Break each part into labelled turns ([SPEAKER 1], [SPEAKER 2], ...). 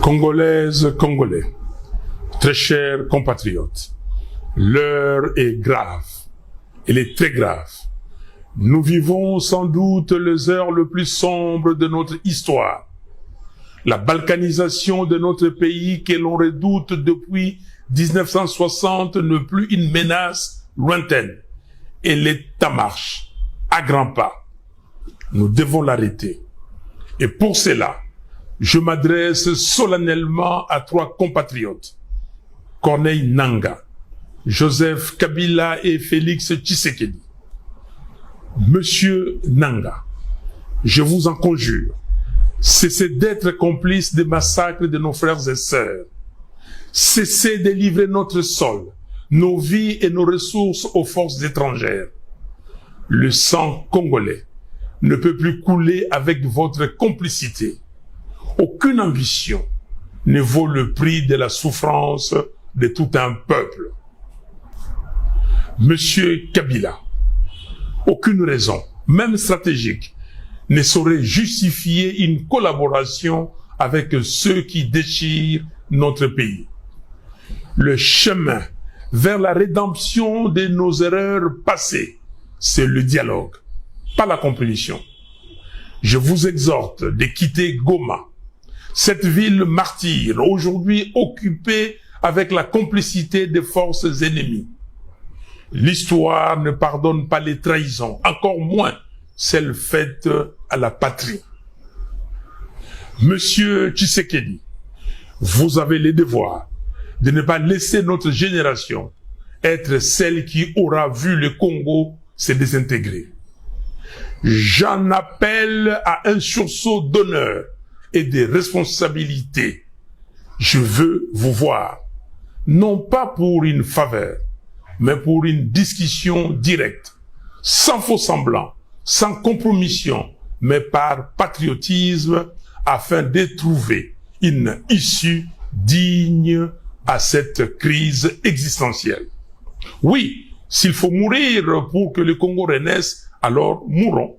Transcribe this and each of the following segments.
[SPEAKER 1] Congolaises, Congolais, très chers compatriotes, l'heure est grave, elle est très grave. Nous vivons sans doute les heures les plus sombres de notre histoire. La balkanisation de notre pays que l'on redoute depuis 1960 n'est plus une menace lointaine. Elle est en marche, à grands pas. Nous devons l'arrêter. Et pour cela, je m'adresse solennellement à trois compatriotes, Corneille Nangaa, Joseph Kabila et Félix Tshisekedi. Monsieur Nangaa, je vous en conjure, cessez d'être complice des massacres de nos frères et sœurs. Cessez de livrer notre sol, nos vies et nos ressources aux forces étrangères. Le sang congolais ne peut plus couler avec votre complicité. Aucune ambition ne vaut le prix de la souffrance de tout un peuple. Monsieur Kabila, aucune raison, même stratégique, ne saurait justifier une collaboration avec ceux qui déchirent notre pays. Le chemin vers la rédemption de nos erreurs passées, c'est le dialogue, pas la compétition. Je vous exhorte de quitter Goma, cette ville martyre, aujourd'hui occupée avec la complicité des forces ennemies. L'histoire ne pardonne pas les trahisons, encore moins celles faites à la patrie. Monsieur Tshisekedi, vous avez le devoir de ne pas laisser notre génération être celle qui aura vu le Congo se désintégrer. J'en appelle à un sursaut d'honneur et de responsabilité. Je veux vous voir, non pas pour une faveur, mais pour une discussion directe, sans faux semblant, sans compromission, mais par patriotisme, afin de trouver une issue digne à cette crise existentielle. Oui, s'il faut mourir pour que le Congo renaisse, alors mourons.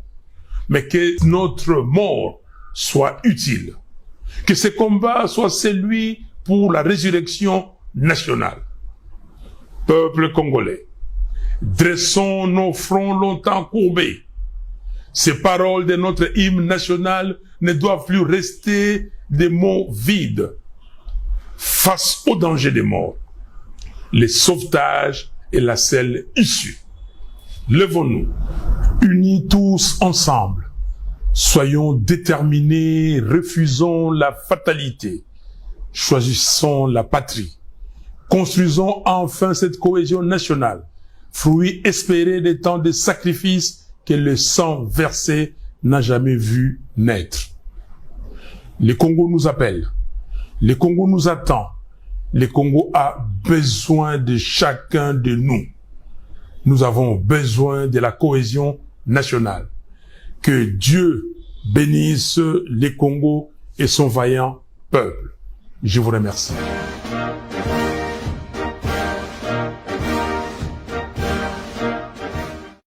[SPEAKER 1] Mais que notre mort soit utile. Que ce combat soit celui pour la résurrection nationale. Peuple congolais, dressons nos fronts longtemps courbés. Ces paroles de notre hymne national ne doivent plus rester des mots vides. Face au danger des morts, le sauvetage est la seule issue. Levons-nous, unis tous ensemble. Soyons déterminés, refusons la fatalité. Choisissons la patrie. Construisons enfin cette cohésion nationale, fruit espéré des temps de sacrifice que le sang versé n'a jamais vu naître. Le Congo nous appelle, le Congo nous attend, le Congo a besoin de chacun de nous. Nous avons besoin de la cohésion nationale. Que Dieu bénisse le Congo et son vaillant peuple. Je vous remercie.